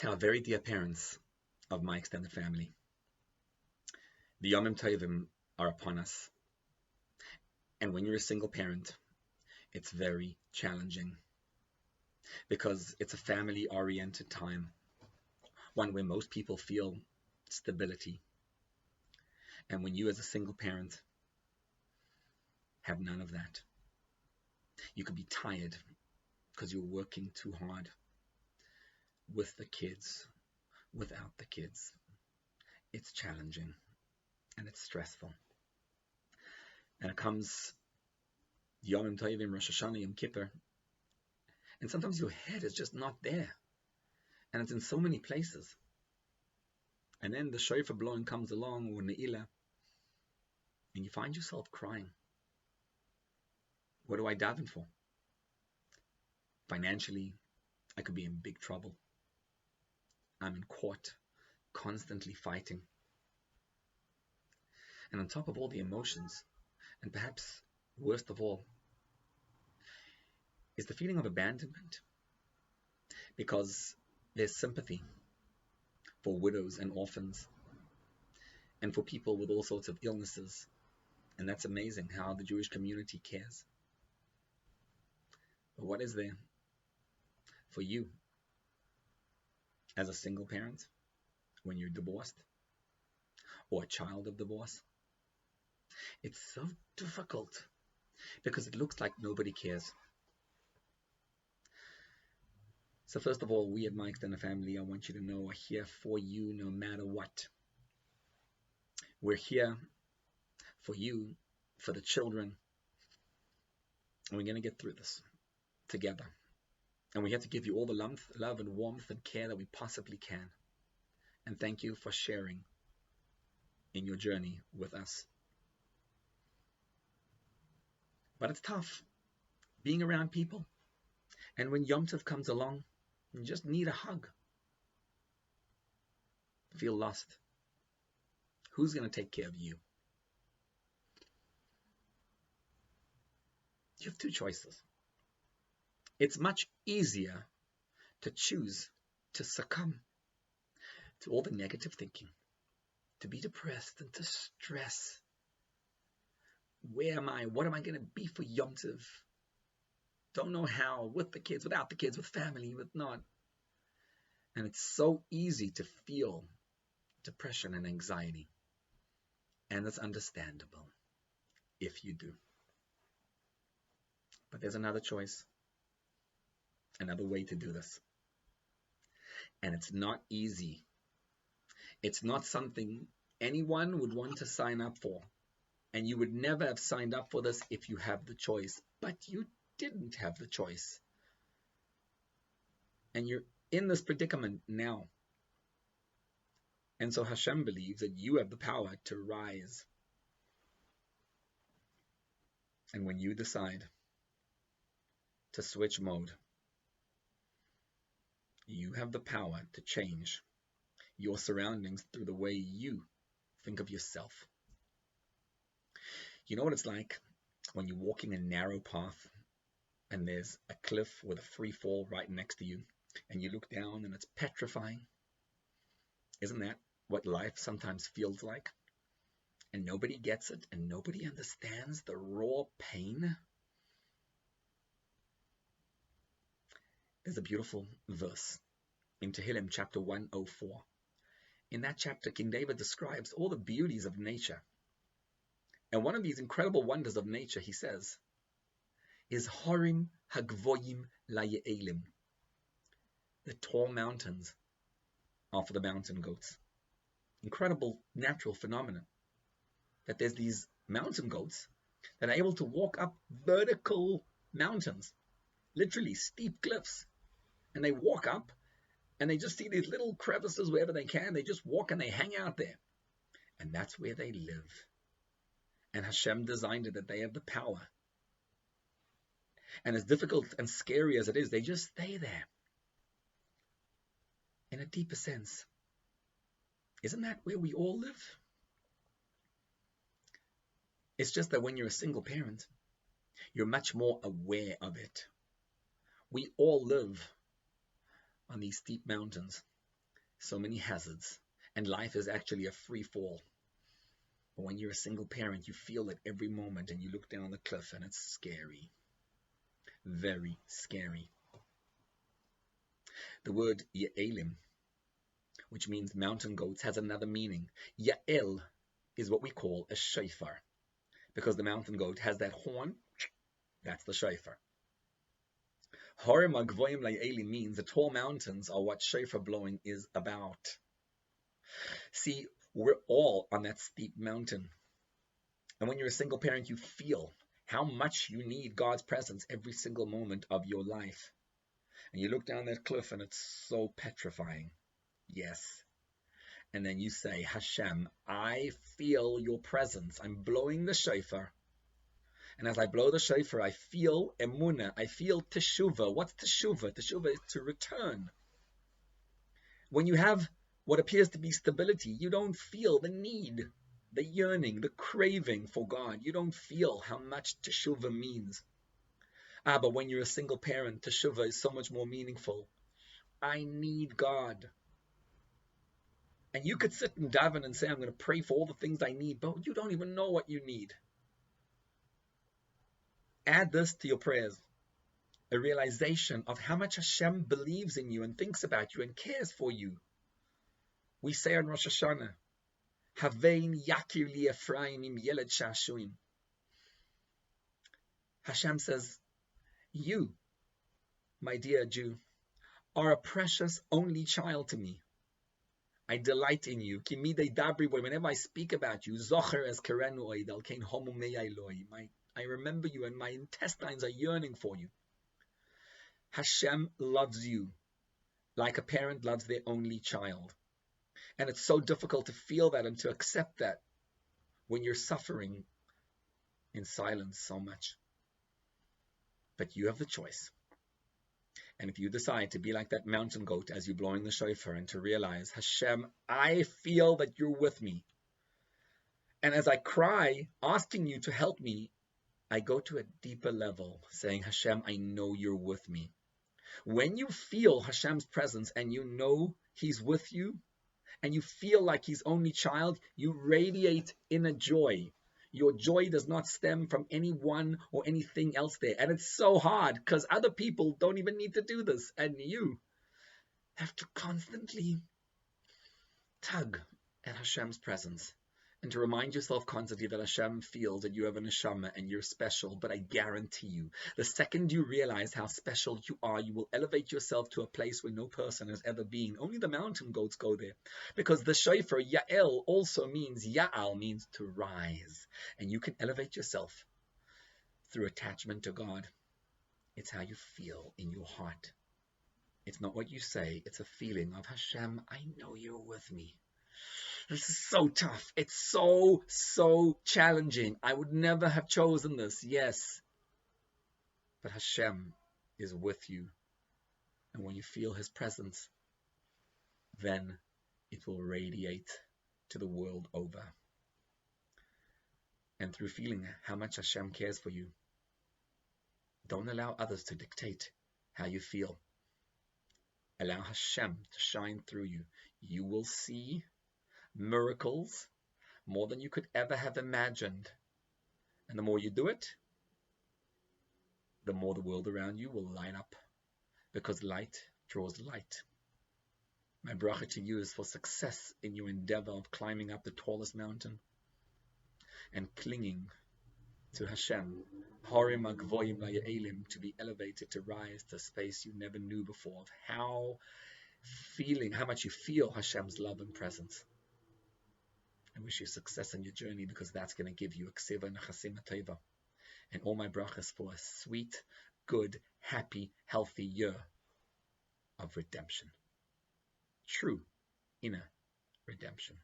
To our very dear parents of my extended family, the Yomim Tovim are upon us. And when you're a single parent, it's very challenging because it's a family-oriented time, one where most people feel stability. And when you as a single parent have none of that, you could be tired because you're working too hard with the kids, without the kids. It's challenging and it's stressful. And it comes Yom Tovim, Rosh Hashanah, Yom Kippur, and sometimes your head is just not there, and it's in so many places. And then the shofar blowing comes along, or Ne'ilah, and you find yourself crying. What do I daven for? Financially, I could be in big trouble. I'm in court, constantly fighting. And on top of all the emotions, and perhaps worst of all, is the feeling of abandonment. Because there's sympathy for widows and orphans, and for people with all sorts of illnesses. And that's amazing how the Jewish community cares. But what is there for you as a single parent when you're divorced or a child of divorce? It's so difficult because it looks like nobody cares. So first of all, we at my extended family, I want you to know, are here for you no matter what. We're here for you, for the children, and we're going to get through this together. And we have to give you all the love and warmth and care that we possibly can. And thank you for sharing in your journey with us. But it's tough being around people. And when Yom Tov comes along, you just need a hug. Feel lost. Who's going to take care of you? You have two choices. It's much easier to choose to succumb to all the negative thinking, to be depressed and to stress. Where am I? What am I going to be for Yom Tov? Don't know how, with the kids, without the kids, with family, with not. And it's so easy to feel depression and anxiety. And it's understandable if you do. But there's another choice, another way to do this. And it's not easy. It's not something anyone would want to sign up for. And you would never have signed up for this if you have the choice. But you didn't have the choice. And you're in this predicament now. And so Hashem believes that you have the power to rise. And when you decide to switch mode, you have the power to change your surroundings through the way you think of yourself. You know what it's like when you're walking a narrow path and there's a cliff with a free fall right next to you, and you look down and it's petrifying? Isn't that what life sometimes feels like? And nobody gets it, and nobody understands the raw pain. There's a beautiful verse in Tehillim chapter 104. In that chapter, King David describes all the beauties of nature. And one of these incredible wonders of nature, he says, is Harim Hagvoyim Laye'elim. The tall mountains are for the mountain goats. Incredible natural phenomenon. That there's these mountain goats that are able to walk up vertical mountains, literally steep cliffs. And they walk up and they just see these little crevices wherever they can. They just walk and they hang out there. And that's where they live. And Hashem designed it that they have the power. And as difficult and scary as it is, they just stay there. In a deeper sense, isn't that where we all live? It's just that when you're a single parent, you're much more aware of it. We all live on these steep mountains, so many hazards, and life is actually a free fall. But when you're a single parent, you feel it every moment, and you look down the cliff, and it's scary. Very scary. The word Ya'elim, which means mountain goats, has another meaning. Ya'el is what we call a shofar, because the mountain goat has that horn. That's the shofar. Harim HaGvoim LaYa'elim means the tall mountains are what shofar blowing is about. See, we're all on that steep mountain. And when you're a single parent, you feel how much you need God's presence every single moment of your life. And you look down that cliff and it's so petrifying. Yes. And then you say, Hashem, I feel your presence. I'm blowing the shofar. And as I blow the shofar, I feel emunah. I feel teshuvah. What's teshuvah? Teshuvah is to return. When you have what appears to be stability, you don't feel the need, the yearning, the craving for God. You don't feel how much teshuvah means. But when you're a single parent, teshuvah is so much more meaningful. I need God. And you could sit and daven and say, I'm going to pray for all the things I need, but you don't even know what you need. Add this to your prayers, a realization of how much Hashem believes in you and thinks about you and cares for you. We say on Rosh Hashanah, Havein yakir li Ephraim im yeled shashuim. Hashem says, you, my dear Jew, are a precious only child to me. I delight in you. Whenever I speak about you, I remember you and my intestines are yearning for you. Hashem loves you like a parent loves their only child. And it's so difficult to feel that and to accept that when you're suffering in silence so much. But you have the choice. And if you decide to be like that mountain goat as you're blowing the shofar and to realize, Hashem, I feel that you're with me. And as I cry, asking you to help me, I go to a deeper level, saying, Hashem, I know you're with me. When you feel Hashem's presence and you know He's with you, and you feel like His only child, you radiate inner joy. Your joy does not stem from anyone or anything else there. And it's so hard because other people don't even need to do this. And you have to constantly tug at Hashem's presence and to remind yourself constantly that Hashem feels that you have a neshama and you're special. But I guarantee you, the second you realize how special you are, you will elevate yourself to a place where no person has ever been. Only the mountain goats go there. Because the shofar, Ya'el, also means, Ya'al means to rise. And you can elevate yourself through attachment to God. It's how you feel in your heart. It's not what you say. It's a feeling of, Hashem, I know you're with me. This is so tough. It's so challenging. I would never have chosen this. Yes. But Hashem is with you. And when you feel His presence, then it will radiate to the world over. And through feeling how much Hashem cares for you, don't allow others to dictate how you feel. Allow Hashem to shine through you. You will see miracles more than you could ever have imagined. And the more you do it, the more the world around you will light up, because light draws light. My bracha to you is for success in your endeavor of climbing up the tallest mountain and clinging to Hashem, Harim HaGvoim LaYa'elim, to be elevated, to rise to space you never knew before, of how much you feel Hashem's love and presence. I wish you success in your journey, because that's going to give you a kseva and a chasima teva. And all my brachas for a sweet, good, happy, healthy year of redemption. True inner redemption.